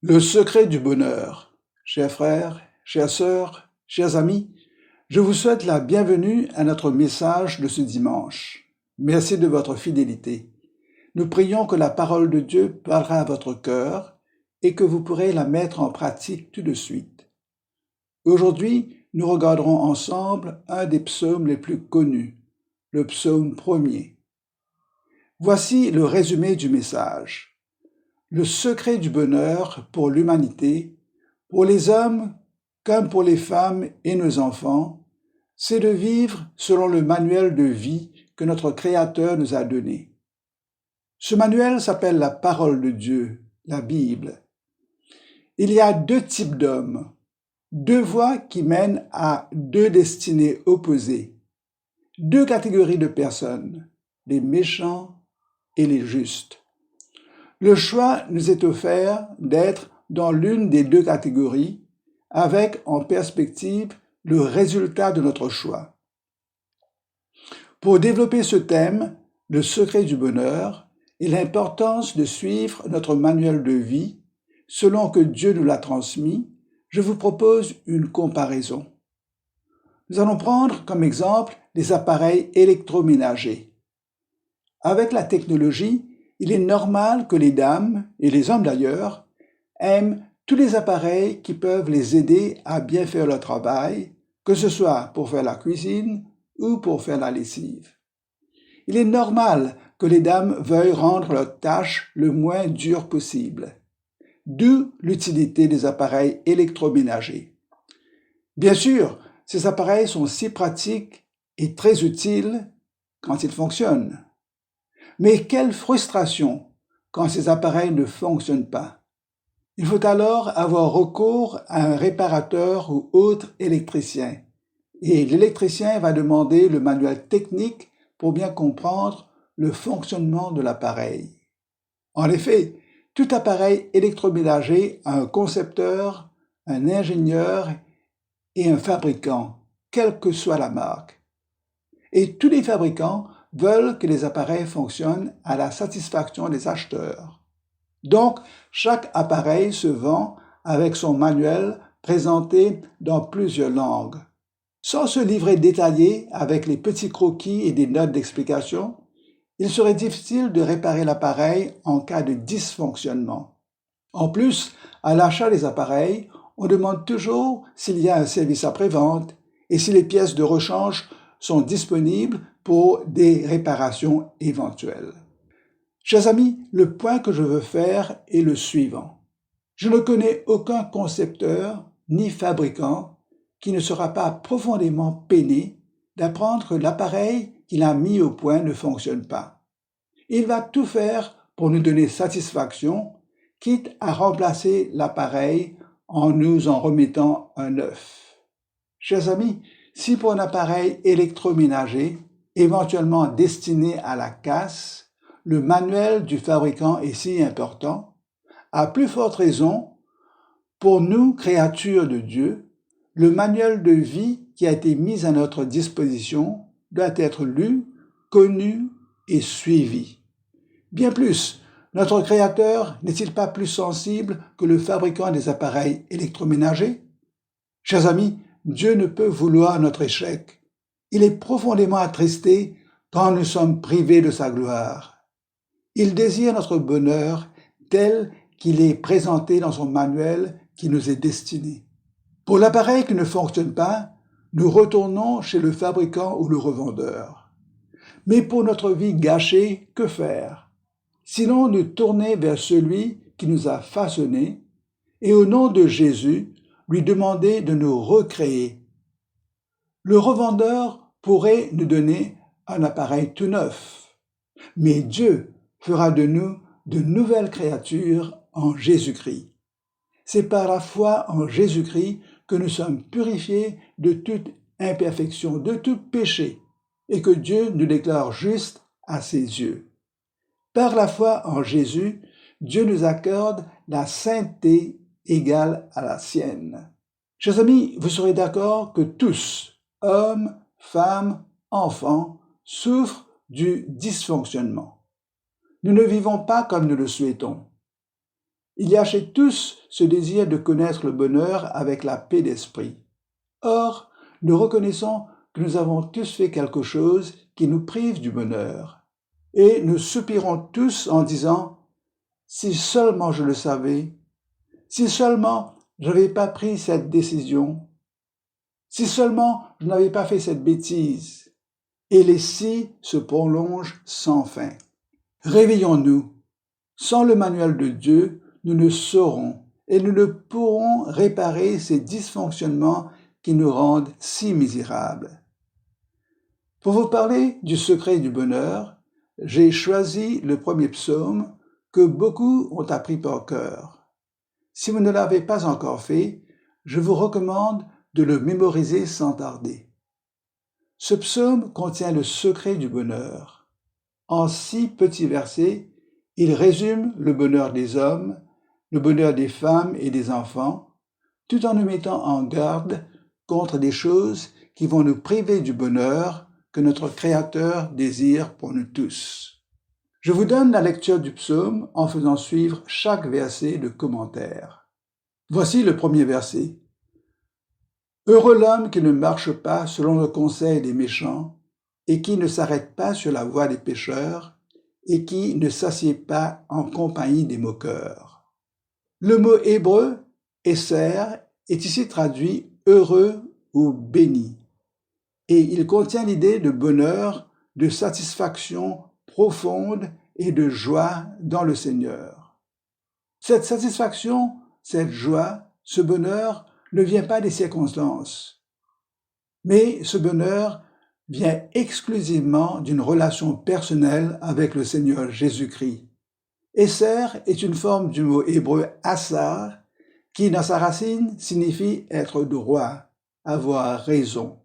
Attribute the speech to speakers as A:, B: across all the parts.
A: Le secret du bonheur. Chers frères, chères sœurs, chers amis, je vous souhaite la bienvenue à notre message de ce dimanche. Merci de votre fidélité. Nous prions que la parole de Dieu parlera à votre cœur et que vous pourrez la mettre en pratique tout de suite. Aujourd'hui, nous regarderons ensemble un des psaumes les plus connus, le psaume 1er. Voici le résumé du message. Le secret du bonheur pour l'humanité, pour les hommes comme pour les femmes et nos enfants, c'est de vivre selon le manuel de vie que notre Créateur nous a donné. Ce manuel s'appelle la parole de Dieu, la Bible. Il y a deux types d'hommes, deux voies qui mènent à deux destinées opposées, deux catégories de personnes, les méchants et les justes. Le choix nous est offert d'être dans l'une des deux catégories, avec en perspective le résultat de notre choix. Pour développer ce thème, le secret du bonheur et l'importance de suivre notre manuel de vie, selon que Dieu nous l'a transmis, je vous propose une comparaison. Nous allons prendre comme exemple les appareils électroménagers. Avec la technologie, il est normal que les dames, et les hommes d'ailleurs, aiment tous les appareils qui peuvent les aider à bien faire leur travail, que ce soit pour faire la cuisine ou pour faire la lessive. Il est normal que les dames veuillent rendre leur tâche le moins dure possible, d'où l'utilité des appareils électroménagers. Bien sûr, ces appareils sont si pratiques et très utiles quand ils fonctionnent. Mais quelle frustration quand ces appareils ne fonctionnent pas. Il faut alors avoir recours à un réparateur ou autre électricien. Et l'électricien va demander le manuel technique pour bien comprendre le fonctionnement de l'appareil. En effet, tout appareil électroménager a un concepteur, un ingénieur et un fabricant, quelle que soit la marque. Et tous les fabricants veulent que les appareils fonctionnent à la satisfaction des acheteurs. Donc, chaque appareil se vend avec son manuel présenté dans plusieurs langues. Sans ce livret détaillé avec les petits croquis et des notes d'explication, il serait difficile de réparer l'appareil en cas de dysfonctionnement. En plus, à l'achat des appareils, on demande toujours s'il y a un service après-vente et si les pièces de rechange sont disponibles pour des réparations éventuelles. Chers amis, le point que je veux faire est le suivant. Je ne connais aucun concepteur ni fabricant qui ne sera pas profondément peiné d'apprendre que l'appareil qu'il a mis au point ne fonctionne pas. Il va tout faire pour nous donner satisfaction, quitte à remplacer l'appareil en nous en remettant un neuf. Chers amis, si pour un appareil électroménager, éventuellement destiné à la casse, le manuel du fabricant est si important, à plus forte raison, pour nous, créatures de Dieu, le manuel de vie qui a été mis à notre disposition doit être lu, connu et suivi. Bien plus, notre Créateur n'est-il pas plus sensible que le fabricant des appareils électroménagers? Chers amis, Dieu ne peut vouloir notre échec. Il est profondément attristé quand nous sommes privés de sa gloire. Il désire notre bonheur tel qu'il est présenté dans son manuel qui nous est destiné. Pour l'appareil qui ne fonctionne pas, nous retournons chez le fabricant ou le revendeur. Mais pour notre vie gâchée, que faire? Sinon nous tourner vers celui qui nous a façonnés et au nom de Jésus, lui demander de nous recréer. Le revendeur pourrait nous donner un appareil tout neuf, mais Dieu fera de nous de nouvelles créatures en Jésus-Christ. C'est par la foi en Jésus-Christ que nous sommes purifiés de toute imperfection, de tout péché, et que Dieu nous déclare justes à ses yeux. Par la foi en Jésus, Dieu nous accorde la sainteté égale à la sienne. Chers amis, vous serez d'accord que tous, hommes, femmes, enfants, souffrent du dysfonctionnement. Nous ne vivons pas comme nous le souhaitons. Il y a chez tous ce désir de connaître le bonheur avec la paix d'esprit. Or, nous reconnaissons que nous avons tous fait quelque chose qui nous prive du bonheur. Et nous soupirons tous en disant « Si seulement je le savais, si seulement je n'avais pas pris cette décision, si seulement je n'avais pas fait cette bêtise. » Et les si se prolongent sans fin. Réveillons-nous. Sans le manuel de Dieu, nous ne saurons et nous ne pourrons réparer ces dysfonctionnements qui nous rendent si misérables. Pour vous parler du secret du bonheur, j'ai choisi le premier psaume que beaucoup ont appris par cœur. Si vous ne l'avez pas encore fait, je vous recommande de le mémoriser sans tarder. Ce psaume contient le secret du bonheur. En 6 petits versets, il résume le bonheur des hommes, le bonheur des femmes et des enfants, tout en nous mettant en garde contre des choses qui vont nous priver du bonheur que notre Créateur désire pour nous tous. Je vous donne la lecture du psaume en faisant suivre chaque verset de commentaire. Voici le premier verset. Heureux l'homme qui ne marche pas selon le conseil des méchants, et qui ne s'arrête pas sur la voie des pécheurs, et qui ne s'assied pas en compagnie des moqueurs. Le mot hébreu, esser, est ici traduit heureux ou béni, et il contient l'idée de bonheur, de satisfaction profonde et de joie dans le Seigneur. Cette satisfaction, cette joie, ce bonheur ne vient pas des circonstances, mais ce bonheur vient exclusivement d'une relation personnelle avec le Seigneur Jésus-Christ. Esser est une forme du mot hébreu assar, qui dans sa racine signifie être droit, avoir raison.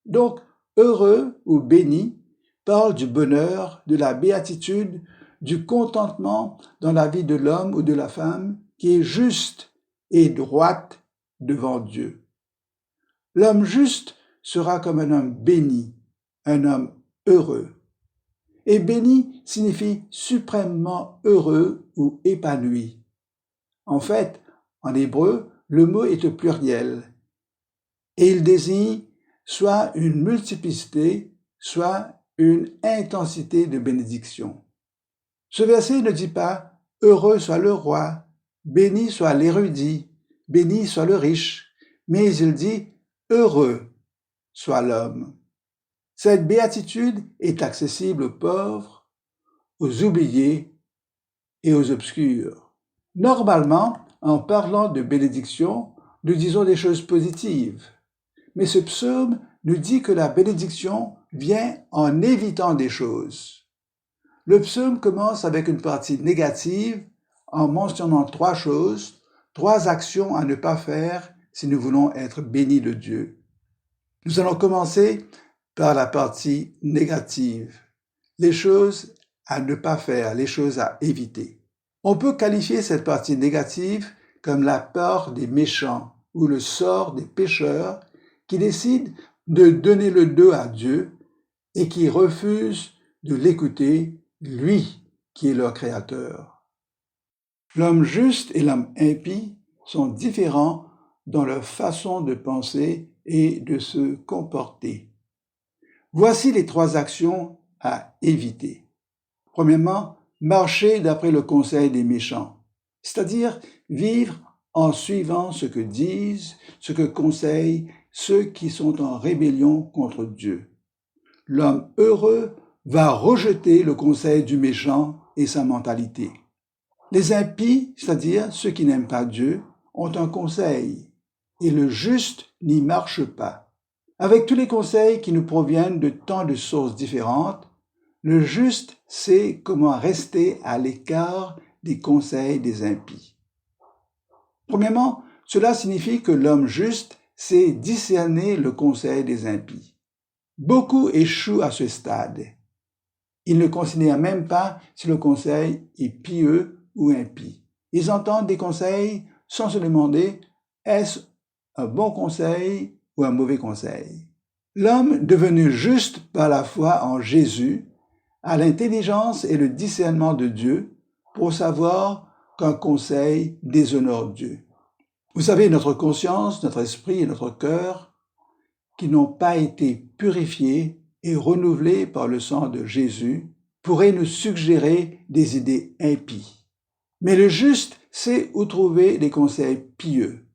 A: Donc, heureux ou béni parle du bonheur, de la béatitude, du contentement dans la vie de l'homme ou de la femme qui est juste et droite devant Dieu. L'homme juste sera comme un homme béni, un homme heureux. Et béni signifie suprêmement heureux ou épanoui. En fait, en hébreu, le mot est au pluriel et il désigne soit une multiplicité, soit une intensité de bénédiction. Ce verset ne dit pas « heureux soit le roi, béni soit l'érudit, béni soit le riche », mais il dit « heureux soit l'homme ». Cette béatitude est accessible aux pauvres, aux oubliés et aux obscurs. Normalement, en parlant de bénédiction, nous disons des choses positives. Mais ce psaume nous dit que la bénédiction vient en évitant des choses. Le psaume commence avec une partie négative en mentionnant 3 choses, 3 actions à ne pas faire si nous voulons être bénis de Dieu. Nous allons commencer par la partie négative, les choses à ne pas faire, les choses à éviter. On peut qualifier cette partie négative comme la peur des méchants ou le sort des pécheurs qui décident de donner le dos à Dieu et qui refusent de l'écouter, lui qui est leur créateur. L'homme juste et l'homme impie sont différents dans leur façon de penser et de se comporter. Voici les 3 actions à éviter. Premièrement, marcher d'après le conseil des méchants, c'est-à-dire vivre en suivant ce que disent, ce que conseillent ceux qui sont en rébellion contre Dieu. L'homme heureux va rejeter le conseil du méchant et sa mentalité. Les impies, c'est-à-dire ceux qui n'aiment pas Dieu, ont un conseil, et le juste n'y marche pas. Avec tous les conseils qui nous proviennent de tant de sources différentes, le juste sait comment rester à l'écart des conseils des impies. Premièrement, cela signifie que l'homme juste sait discerner le conseil des impies. Beaucoup échouent à ce stade. Ils ne considèrent même pas si le conseil est pieux ou impie. Ils entendent des conseils sans se demander est-ce un bon conseil ou un mauvais conseil. L'homme devenu juste par la foi en Jésus a l'intelligence et le discernement de Dieu pour savoir qu'un conseil déshonore Dieu. Vous savez, notre conscience, notre esprit et notre cœur, qui n'ont pas été purifiés et renouvelés par le sang de Jésus, pourraient nous suggérer des idées impies. Mais le juste sait où trouver des conseils pieux.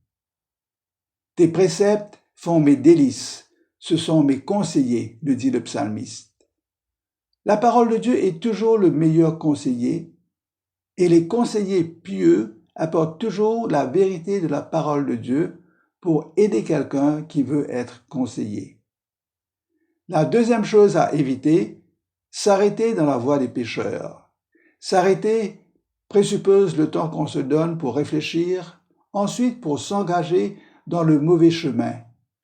A: Tes préceptes font mes délices, ce sont mes conseillers, nous dit le psalmiste. La parole de Dieu est toujours le meilleur conseiller, et les conseillers pieux apportent toujours la vérité de la parole de Dieu pour aider quelqu'un qui veut être conseillé. La deuxième chose à éviter, s'arrêter dans la voie des pécheurs. S'arrêter présuppose le temps qu'on se donne pour réfléchir, ensuite pour s'engager dans le mauvais chemin,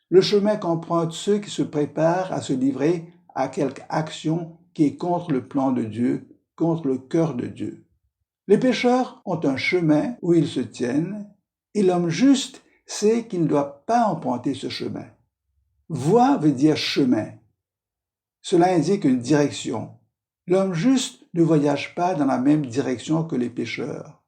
A: le chemin qu'empruntent ceux qui se préparent à se livrer à quelque action qui est contre le plan de Dieu, contre le cœur de Dieu. Les pécheurs ont un chemin où ils se tiennent, et l'homme juste sait qu'il ne doit pas emprunter ce chemin. Voie veut dire chemin. Cela indique une direction. L'homme juste ne voyage pas dans la même direction que les pécheurs.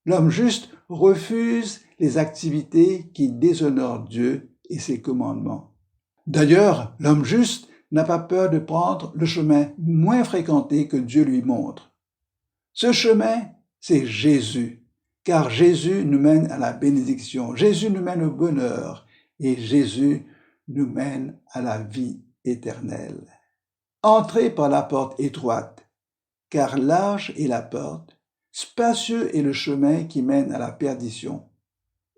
A: L'homme juste refuse les activités qui déshonorent Dieu et ses commandements. D'ailleurs, l'homme juste n'a pas peur de prendre le chemin moins fréquenté que Dieu lui montre. Ce chemin, c'est Jésus, car Jésus nous mène à la bénédiction, Jésus nous mène au bonheur et Jésus nous mène à la vie éternelle. Entrez par la porte étroite, car large est la porte, spacieux est le chemin qui mène à la perdition,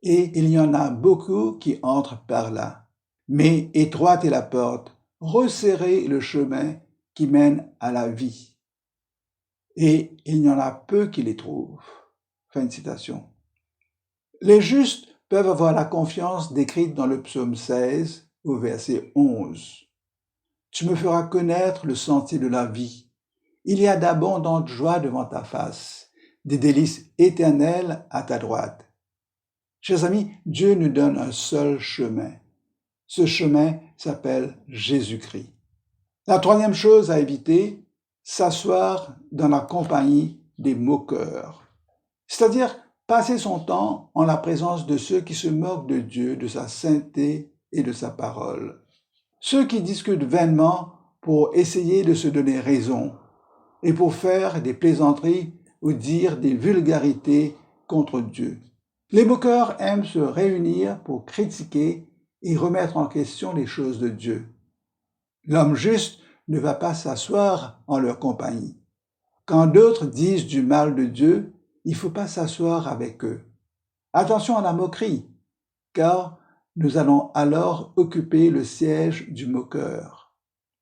A: et il y en a beaucoup qui entrent par là. Mais étroite est la porte, resserré est le chemin qui mène à la vie, et il y en a peu qui les trouvent. Fin de citation. Les justes peuvent avoir la confiance décrite dans le psaume 16 au verset 11. Tu me feras connaître le sentier de la vie. Il y a d'abondantes joies devant ta face, des délices éternelles à ta droite. Chers amis, Dieu nous donne un seul chemin. Ce chemin s'appelle Jésus-Christ. La troisième chose à éviter, s'asseoir dans la compagnie des moqueurs. C'est-à-dire passer son temps en la présence de ceux qui se moquent de Dieu, de sa sainteté et de sa parole. Ceux qui discutent vainement pour essayer de se donner raison et pour faire des plaisanteries ou dire des vulgarités contre Dieu. Les moqueurs aiment se réunir pour critiquer et remettre en question les choses de Dieu. L'homme juste ne va pas s'asseoir en leur compagnie. Quand d'autres disent du mal de Dieu, il ne faut pas s'asseoir avec eux. Attention à la moquerie, car nous allons alors occuper le siège du moqueur.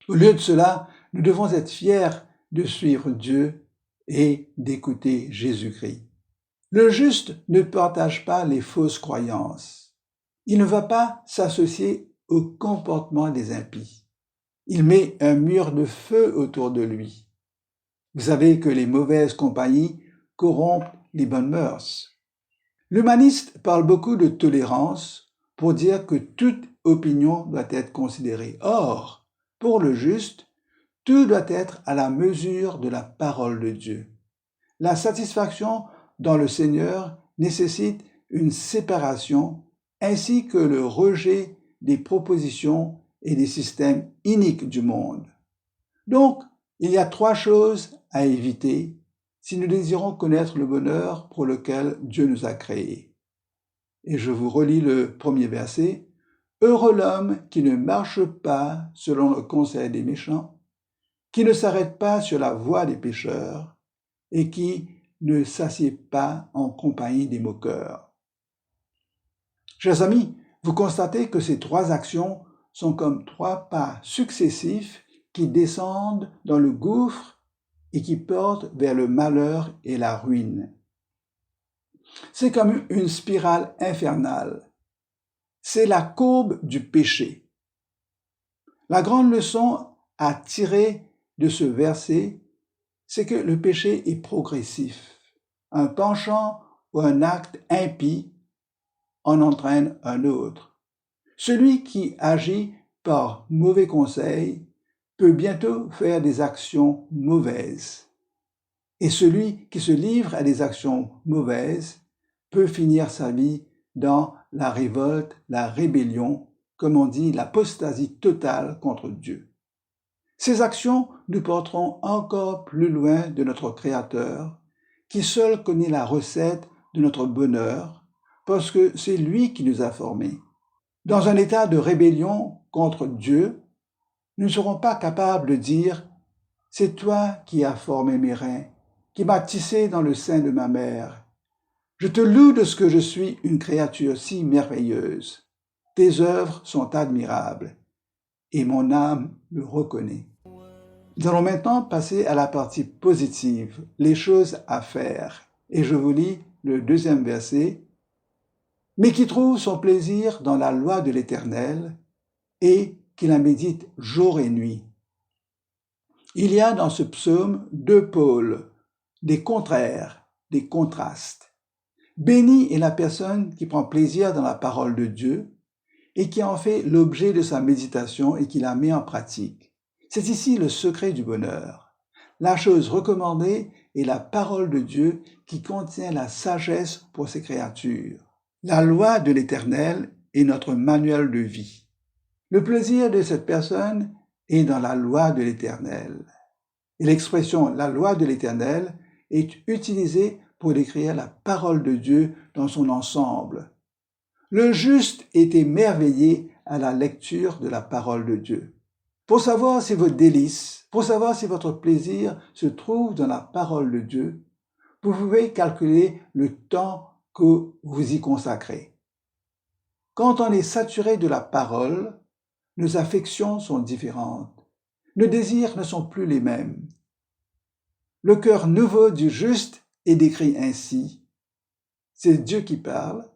A: Au lieu de cela, nous devons être fiers de suivre Dieu et d'écouter Jésus-Christ. Le juste ne partage pas les fausses croyances. Il ne va pas s'associer au comportement des impies. Il met un mur de feu autour de lui. Vous savez que les mauvaises compagnies corrompent les bonnes mœurs. L'humaniste parle beaucoup de tolérance pour dire que toute opinion doit être considérée. Or, pour le juste, tout doit être à la mesure de la parole de Dieu. La satisfaction dans le Seigneur nécessite une séparation ainsi que le rejet des propositions et des systèmes iniques du monde. Donc, il y a 3 choses à éviter si nous désirons connaître le bonheur pour lequel Dieu nous a créés. Et je vous relis le premier verset. Heureux l'homme qui ne marche pas selon le conseil des méchants, qui ne s'arrête pas sur la voie des pécheurs et qui ne s'assied pas en compagnie des moqueurs. Chers amis, vous constatez que ces 3 actions sont comme 3 pas successifs qui descendent dans le gouffre et qui portent vers le malheur et la ruine. C'est comme une spirale infernale. C'est la courbe du péché. La grande leçon à tirer de ce verset, c'est que le péché est progressif. Un penchant ou un acte impie en entraîne un autre. Celui qui agit par mauvais conseil peut bientôt faire des actions mauvaises. Et celui qui se livre à des actions mauvaises peut finir sa vie dans la révolte, la rébellion, comme on dit, l'apostasie totale contre Dieu. Ces actions nous porteront encore plus loin de notre Créateur, qui seul connaît la recette de notre bonheur, parce que c'est lui qui nous a formés. Dans un état de rébellion contre Dieu, nous ne serons pas capables de dire « C'est toi qui as formé mes reins, qui m'as tissé dans le sein de ma mère. Je te loue de ce que je suis une créature si merveilleuse. Tes œuvres sont admirables, et mon âme le reconnaît. » Nous allons maintenant passer à la partie positive, les choses à faire. Et je vous lis le 2e verset. « Mais qui trouve son plaisir dans la loi de l'Éternel et qui la médite jour et nuit. » Il y a dans ce psaume 2 pôles, des contraires, des contrastes. Bénie est la personne qui prend plaisir dans la parole de Dieu et qui en fait l'objet de sa méditation et qui la met en pratique. C'est ici le secret du bonheur. La chose recommandée est la parole de Dieu qui contient la sagesse pour ses créatures. La loi de l'Éternel est notre manuel de vie. Le plaisir de cette personne est dans la loi de l'Éternel. Et l'expression « la loi de l'Éternel » est utilisée pour décrire la parole de Dieu dans son ensemble. Le juste est émerveillé à la lecture de la parole de Dieu. Pour savoir si votre délice, pour savoir si votre plaisir se trouve dans la parole de Dieu, vous pouvez calculer le temps que vous y consacrez. Quand on est saturé de la parole, nos affections sont différentes. Nos désirs ne sont plus les mêmes. Le cœur nouveau du juste est décrit ainsi. C'est Dieu qui parle.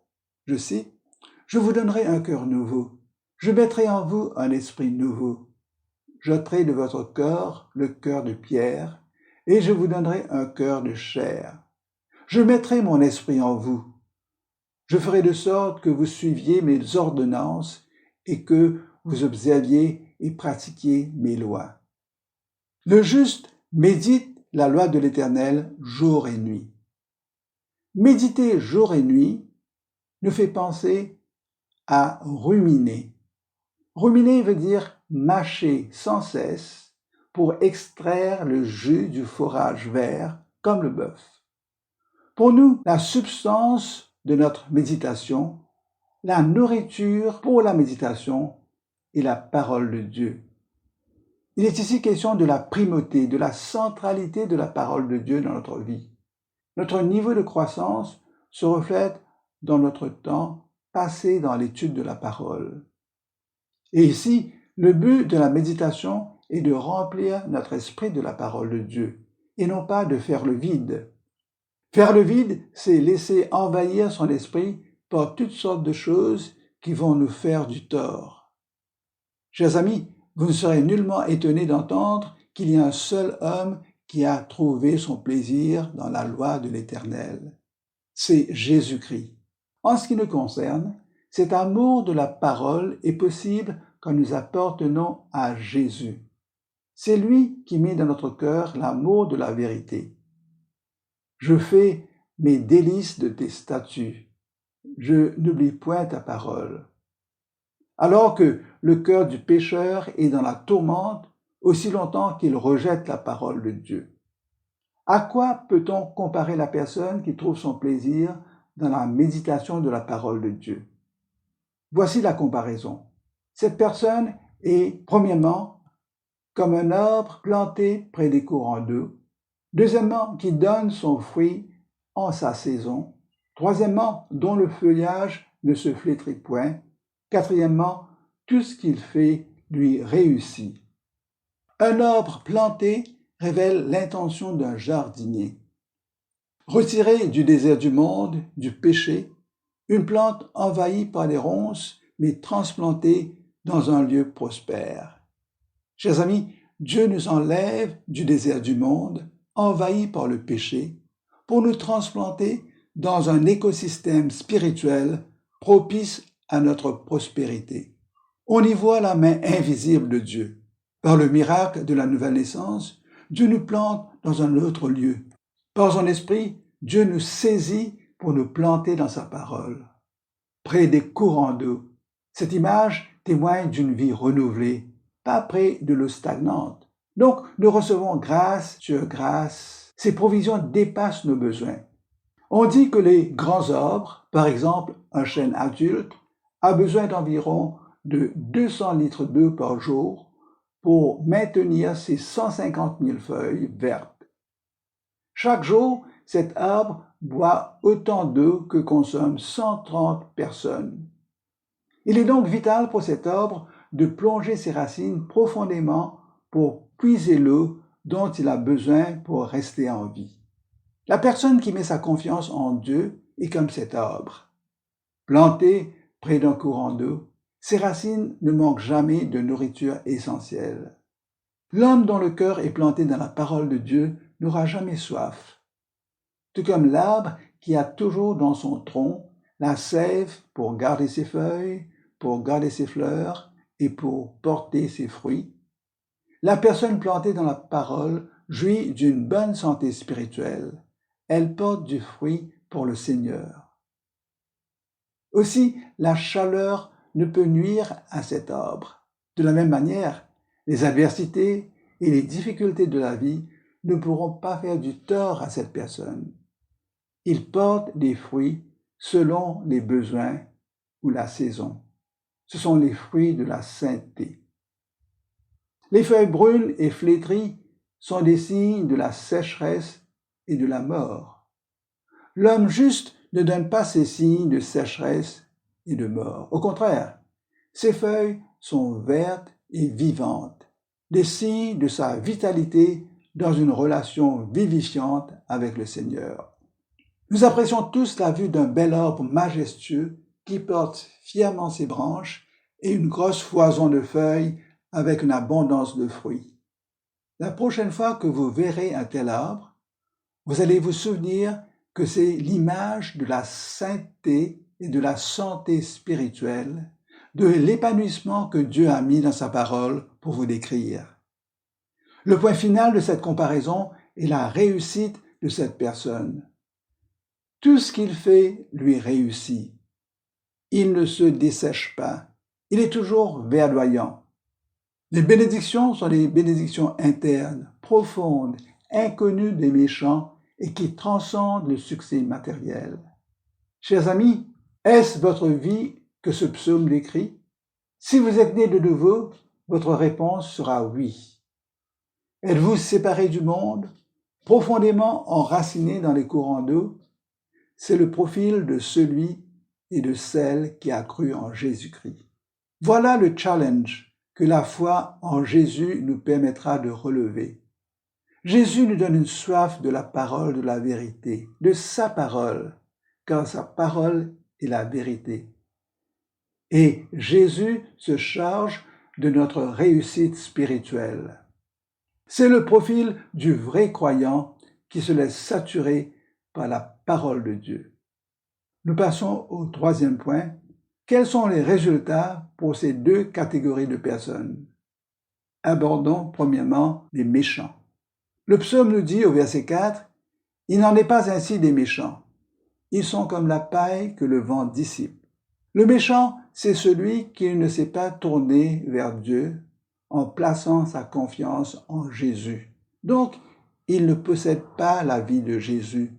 A: Je cite, « Je vous donnerai un cœur nouveau. Je mettrai en vous un esprit nouveau. J'ôterai de votre corps le cœur de pierre, et je vous donnerai un cœur de chair. Je mettrai mon esprit en vous. Je ferai de sorte que vous suiviez mes ordonnances et que vous observiez et pratiquiez mes lois. » Le juste médite la loi de l'Éternel jour et nuit. Méditer jour et nuit nous fait penser à ruminer. Ruminer veut dire mâcher sans cesse pour extraire le jus du fourrage vert comme le bœuf. Pour nous, la substance de notre méditation, la nourriture pour la méditation est la parole de Dieu. Il est ici question de la primauté, de la centralité de la parole de Dieu dans notre vie. Notre niveau de croissance se reflète dans notre temps passé dans l'étude de la parole. Et ici, le but de la méditation est de remplir notre esprit de la parole de Dieu, et non pas de faire le vide. Faire le vide, c'est laisser envahir son esprit par toutes sortes de choses qui vont nous faire du tort. Chers amis, vous ne serez nullement étonnés d'entendre qu'il y a un seul homme qui a trouvé son plaisir dans la loi de l'Éternel. C'est Jésus-Christ. En ce qui nous concerne, cet amour de la parole est possible quand nous appartenons à Jésus. C'est lui qui met dans notre cœur l'amour de la vérité. Je fais mes délices de tes statuts. Je n'oublie point ta parole. Alors que le cœur du pécheur est dans la tourmente aussi longtemps qu'il rejette la parole de Dieu. À quoi peut-on comparer la personne qui trouve son plaisir dans la méditation de la parole de Dieu? Voici la comparaison. Cette personne est, premièrement, comme un arbre planté près des courants d'eau. Deuxièmement, qui donne son fruit en sa saison. Troisièmement, dont le feuillage ne se flétrit point. Quatrièmement, tout ce qu'il fait lui réussit. Un arbre planté révèle l'intention d'un jardinier. Retiré du désert du monde, du péché, une plante envahie par les ronces, mais transplantée dans un lieu prospère. Chers amis, Dieu nous enlève du désert du monde, envahi par le péché, pour nous transplanter dans un écosystème spirituel propice à notre prospérité. On y voit la main invisible de Dieu. Par le miracle de la nouvelle naissance, Dieu nous plante dans un autre lieu. Par son esprit, Dieu nous saisit pour nous planter dans sa parole, près des courants d'eau. Cette image témoigne d'une vie renouvelée, pas près de l'eau stagnante. Donc, nous recevons grâce sur grâce. Ses provisions dépassent nos besoins. On dit que les grands arbres, par exemple un chêne adulte, a besoin d'environ de 200 litres d'eau par jour pour maintenir ses 150 000 feuilles vertes. Chaque jour, cet arbre boit autant d'eau que consomment 130 personnes. Il est donc vital pour cet arbre de plonger ses racines profondément pour puiser l'eau dont il a besoin pour rester en vie. La personne qui met sa confiance en Dieu est comme cet arbre. Planté près d'un courant d'eau, ses racines ne manquent jamais de nourriture essentielle. L'homme dont le cœur est planté dans la parole de Dieu n'aura jamais soif. Tout comme l'arbre qui a toujours dans son tronc la sève pour garder ses feuilles, pour garder ses fleurs et pour porter ses fruits, la personne plantée dans la parole jouit d'une bonne santé spirituelle. Elle porte du fruit pour le Seigneur. Aussi, la chaleur ne peut nuire à cet arbre. De la même manière, les adversités et les difficultés de la vie ne pourront pas faire du tort à cette personne. Il porte des fruits selon les besoins ou la saison. Ce sont les fruits de la sainteté. Les feuilles brunes et flétries sont des signes de la sécheresse et de la mort. L'homme juste ne donne pas ces signes de sécheresse et de mort. Au contraire, ses feuilles sont vertes et vivantes, des signes de sa vitalité dans une relation vivifiante avec le Seigneur. Nous apprécions tous la vue d'un bel arbre majestueux qui porte fièrement ses branches et une grosse foison de feuilles avec une abondance de fruits. La prochaine fois que vous verrez un tel arbre, vous allez vous souvenir que c'est l'image de la sainteté et de la santé spirituelle, de l'épanouissement que Dieu a mis dans sa parole pour vous décrire. Le point final de cette comparaison est la réussite de cette personne. Tout ce qu'il fait lui réussit. Il ne se dessèche pas. Il est toujours verdoyant. Les bénédictions sont des bénédictions internes, profondes, inconnues des méchants et qui transcendent le succès matériel. Chers amis, est-ce votre vie que ce psaume décrit? Si vous êtes né de nouveau, votre réponse sera oui. Êtes-vous séparé du monde, profondément enraciné dans les courants d'eau? C'est le profil de celui et de celle qui a cru en Jésus-Christ. Voilà le challenge que la foi en Jésus nous permettra de relever. Jésus nous donne une soif de la parole de la vérité, de sa parole, car sa parole est la vérité. Et Jésus se charge de notre réussite spirituelle. C'est le profil du vrai croyant qui se laisse saturer par la parole de Dieu. Nous passons au troisième point. Quels sont les résultats pour ces deux catégories de personnes? Abordons premièrement les méchants. Le psaume nous dit au verset 4, « Il n'en est pas ainsi des méchants. Ils sont comme la paille que le vent dissipe. » Le méchant, c'est celui qui ne s'est pas tourné vers Dieu en plaçant sa confiance en Jésus. Donc, il ne possède pas la vie de Jésus.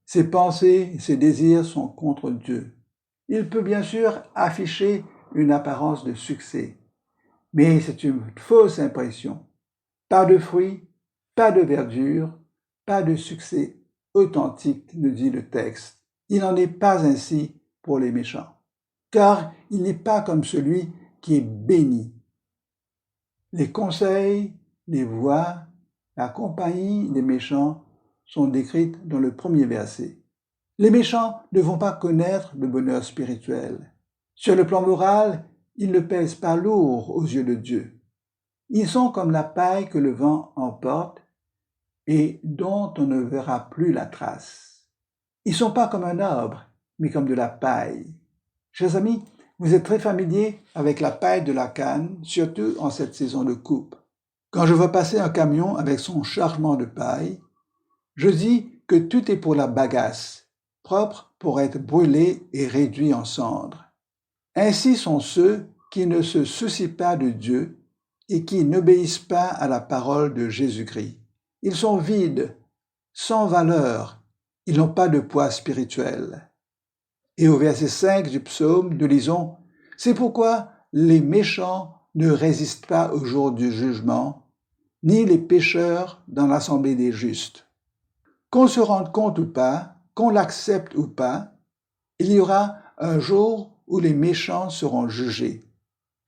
A: Ses pensées et ses désirs sont contre Dieu. Il peut bien sûr afficher une apparence de succès, mais c'est une fausse impression. Pas de fruits, pas de verdure, pas de succès authentique, nous dit le texte. Il n'en est pas ainsi pour les méchants, car il n'est pas comme celui qui est béni. Les conseils, les voies, la compagnie des méchants sont décrites dans le premier verset. Les méchants ne vont pas connaître le bonheur spirituel. Sur le plan moral, ils ne pèsent pas lourd aux yeux de Dieu. Ils sont comme la paille que le vent emporte et dont on ne verra plus la trace. Ils ne sont pas comme un arbre, mais comme de la paille. Chers amis, vous êtes très familiers avec la paille de la canne, surtout en cette saison de coupe. Quand je vois passer un camion avec son chargement de paille, je dis que tout est pour la bagasse, propre pour être brûlé et réduit en cendres. Ainsi sont ceux qui ne se soucient pas de Dieu et qui n'obéissent pas à la parole de Jésus-Christ. Ils sont vides, sans valeur, ils n'ont pas de poids spirituel. Et au verset 5 du psaume, nous lisons « C'est pourquoi les méchants ne résistent pas au jour du jugement, ni les pécheurs dans l'assemblée des justes. » Qu'on se rende compte ou pas, qu'on l'accepte ou pas, il y aura un jour où les méchants seront jugés.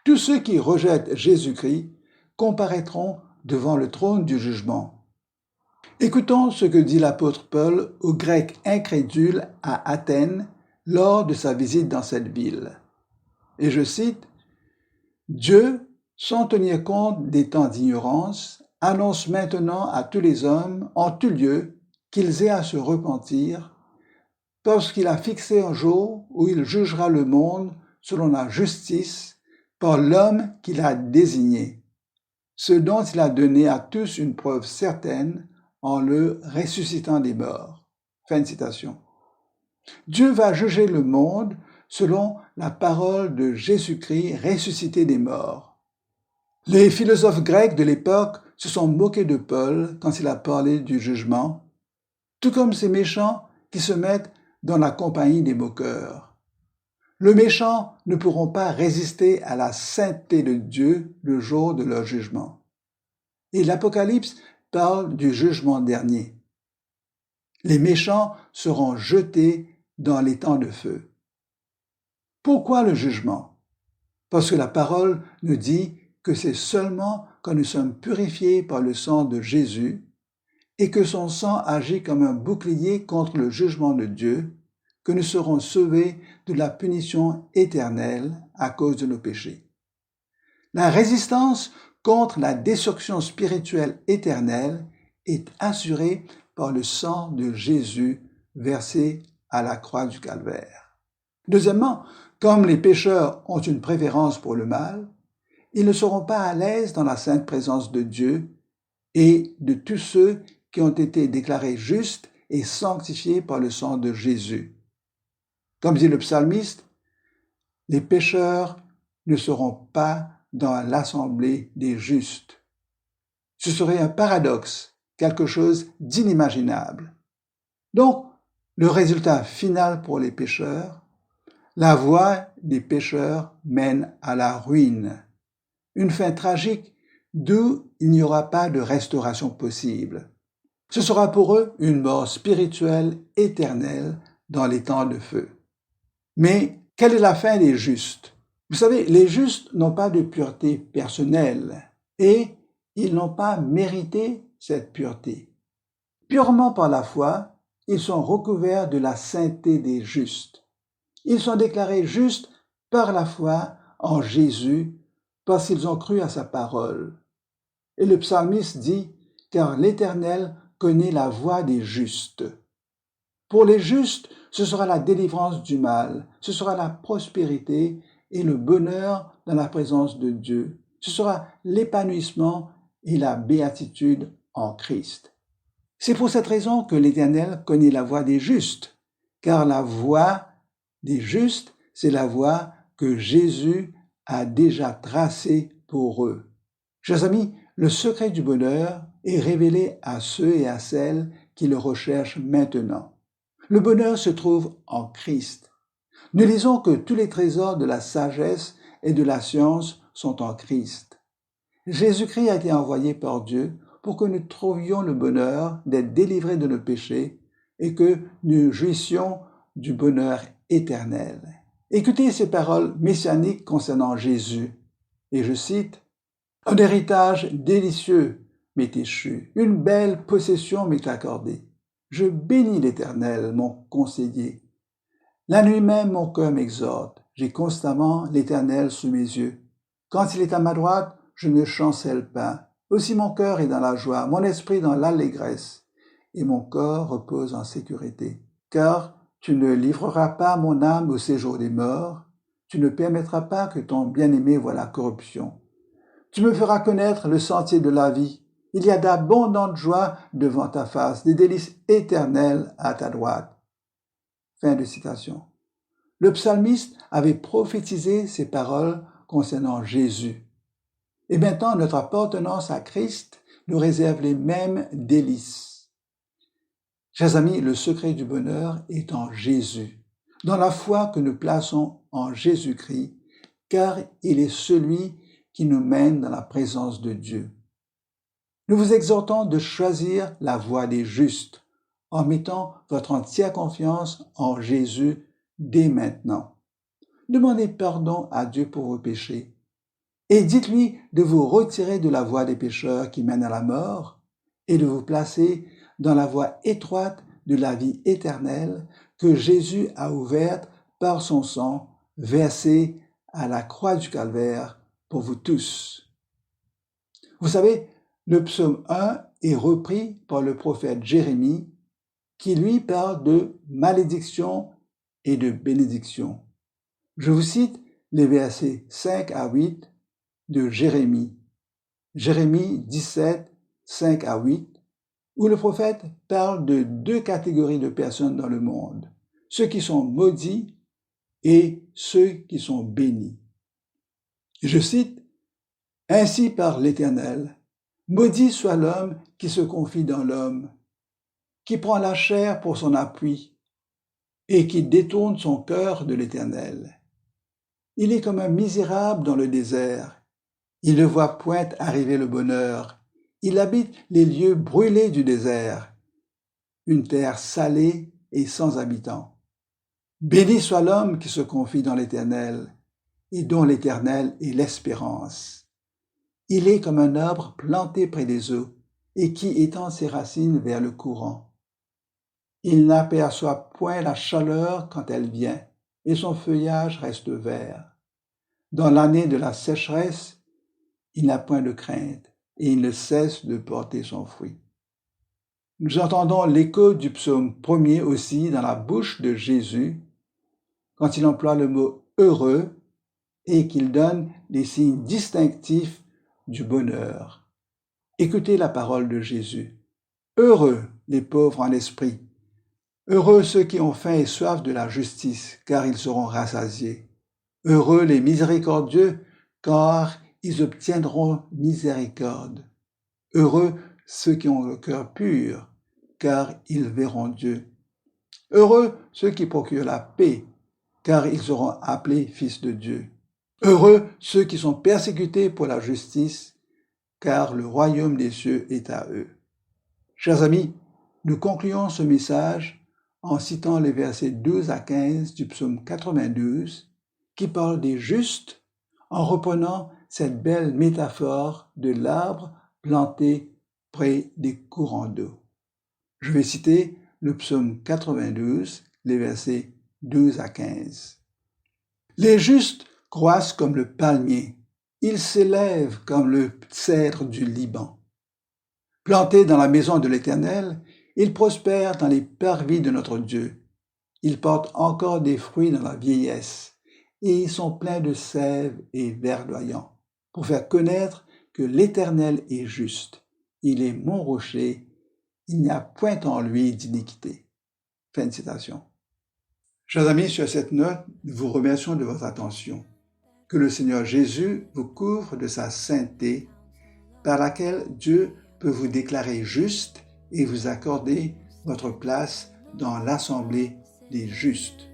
A: Tous ceux qui rejettent Jésus-Christ comparaîtront devant le trône du jugement. Écoutons ce que dit l'apôtre Paul aux Grecs incrédules à Athènes lors de sa visite dans cette ville. Et je cite, « Dieu, sans tenir compte des temps d'ignorance, annonce maintenant à tous les hommes, en tout lieu, qu'ils aient à se repentir, parce qu'il a fixé un jour où il jugera le monde selon la justice par l'homme qu'il a désigné, ce dont il a donné à tous une preuve certaine en le ressuscitant des morts. » Fin de citation. Dieu va juger le monde selon la parole de Jésus-Christ ressuscité des morts. Les philosophes grecs de l'époque se sont moqués de Paul quand il a parlé du jugement, tout comme ces méchants qui se mettent dans la compagnie des moqueurs. Les méchants ne pourront pas résister à la sainteté de Dieu le jour de leur jugement. Et l'Apocalypse parle du jugement dernier. Les méchants seront jetés dans les temps de feu. Pourquoi le jugement? Parce que la parole nous dit que c'est seulement quand nous sommes purifiés par le sang de Jésus et que son sang agit comme un bouclier contre le jugement de Dieu, que nous serons sauvés de la punition éternelle à cause de nos péchés. La résistance contre la destruction spirituelle éternelle est assurée par le sang de Jésus versé à la croix du Calvaire. Deuxièmement, comme les pécheurs ont une préférence pour le mal, ils ne seront pas à l'aise dans la sainte présence de Dieu et de tous ceux qui ont été déclarés justes et sanctifiés par le sang de Jésus. Comme dit le psalmiste, les pécheurs ne seront pas dans l'assemblée des justes. Ce serait un paradoxe, quelque chose d'inimaginable. Donc, le résultat final pour les pécheurs, la voie des pécheurs mène à la ruine, une fin tragique d'où il n'y aura pas de restauration possible. Ce sera pour eux une mort spirituelle éternelle dans les temps de feu. Mais quelle est la fin des justes? Vous savez, les justes n'ont pas de pureté personnelle et ils n'ont pas mérité cette pureté. Purement par la foi, ils sont recouverts de la sainteté des justes. Ils sont déclarés justes par la foi en Jésus parce qu'ils ont cru à sa parole. Et le psalmiste dit, « Car l'Éternel connaît la voie des justes. » Pour les justes, ce sera la délivrance du mal, ce sera la prospérité et le bonheur dans la présence de Dieu. Ce sera l'épanouissement et la béatitude en Christ. C'est pour cette raison que l'Éternel connaît la voie des justes, car la voie des justes, c'est la voie que Jésus a déjà tracée pour eux. Chers amis, le secret du bonheur est révélé à ceux et à celles qui le recherchent maintenant. Le bonheur se trouve en Christ. Nous lisons que tous les trésors de la sagesse et de la science sont en Christ. Jésus-Christ a été envoyé par Dieu pour que nous trouvions le bonheur d'être délivrés de nos péchés et que nous jouissions du bonheur éternel. Écoutez ces paroles messianiques concernant Jésus. Et je cite, « Un héritage délicieux m'est échu, une belle possession m'est accordée. Je bénis l'Éternel, mon conseiller. La nuit même, mon cœur m'exhorte. J'ai constamment l'Éternel sous mes yeux. Quand il est à ma droite, je ne chancelle pas. Aussi mon cœur est dans la joie, mon esprit dans l'allégresse, et mon corps repose en sécurité. Car tu ne livreras pas mon âme au séjour des morts, tu ne permettras pas que ton bien-aimé voie la corruption. Tu me feras connaître le sentier de la vie, Il y a d'abondantes joies devant ta face, des délices éternelles à ta droite. Fin de citation. Le psalmiste avait prophétisé ces paroles concernant Jésus. Et maintenant, notre appartenance à Christ nous réserve les mêmes délices. Chers amis, le secret du bonheur est en Jésus, dans la foi que nous plaçons en Jésus-Christ, car il est celui qui nous mène dans la présence de Dieu. Nous vous exhortons de choisir la voie des justes, en mettant votre entière confiance en Jésus dès maintenant. Demandez pardon à Dieu pour vos péchés et dites-lui de vous retirer de la voie des pécheurs qui mène à la mort et de vous placer dans la voie étroite de la vie éternelle que Jésus a ouverte par son sang versé à la croix du Calvaire pour vous tous. Vous savez, le psaume 1 est repris par le prophète Jérémie qui lui parle de malédiction et de bénédiction. Je vous cite les versets 5 à 8 de Jérémie. Jérémie 17, 5 à 8, où le prophète parle de deux catégories de personnes dans le monde, ceux qui sont maudits et ceux qui sont bénis. Je cite, « Ainsi parle l'Éternel, maudit soit l'homme qui se confie dans l'homme, qui prend la chair pour son appui et qui détourne son cœur de l'Éternel. Il est comme un misérable dans le désert. Il ne voit point arriver le bonheur. Il habite les lieux brûlés du désert, une terre salée et sans habitants. Béni soit l'homme qui se confie dans l'Éternel et dont l'Éternel est l'espérance. Il est comme un arbre planté près des eaux et qui étend ses racines vers le courant. Il n'aperçoit point la chaleur quand elle vient, et son feuillage reste vert. Dans l'année de la sécheresse, il n'a point de crainte, et il ne cesse de porter son fruit. Nous entendons l'écho du psaume 1er aussi dans la bouche de Jésus, quand il emploie le mot « heureux » et qu'il donne les signes distinctifs du bonheur. Écoutez la parole de Jésus. « Heureux les pauvres en esprit, heureux ceux qui ont faim et soif de la justice, car ils seront rassasiés. Heureux les miséricordieux, car ils obtiendront miséricorde. Heureux ceux qui ont le cœur pur, car ils verront Dieu. Heureux ceux qui procurent la paix, car ils seront appelés fils de Dieu. Heureux ceux qui sont persécutés pour la justice, car le royaume des cieux est à eux. » Chers amis, nous concluons ce message en citant les versets 12 à 15 du psaume 92 qui parle des justes en reprenant cette belle métaphore de l'arbre planté près des courants d'eau. Je vais citer le psaume 92, les versets 12 à 15. « Les justes croissent comme le palmier, ils s'élèvent comme le cèdre du Liban. Plantés dans la maison de l'Éternel, ils prospèrent dans les parvis de notre Dieu. Ils portent encore des fruits dans la vieillesse, et ils sont pleins de sève et verdoyants, pour faire connaître que l'Éternel est juste. Il est mon rocher, il n'y a point en lui d'iniquité. » Fin de citation. Chers amis, sur cette note, nous vous remercions de votre attention. Que le Seigneur Jésus vous couvre de sa sainteté, par laquelle Dieu peut vous déclarer juste et vous accorder votre place dans l'assemblée des justes.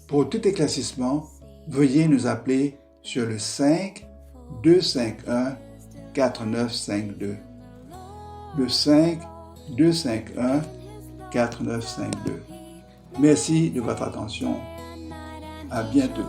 A: Pour tout éclaircissement, veuillez nous appeler sur le 5 251 4952. Le 5 251 4952. Merci de votre attention. À bientôt.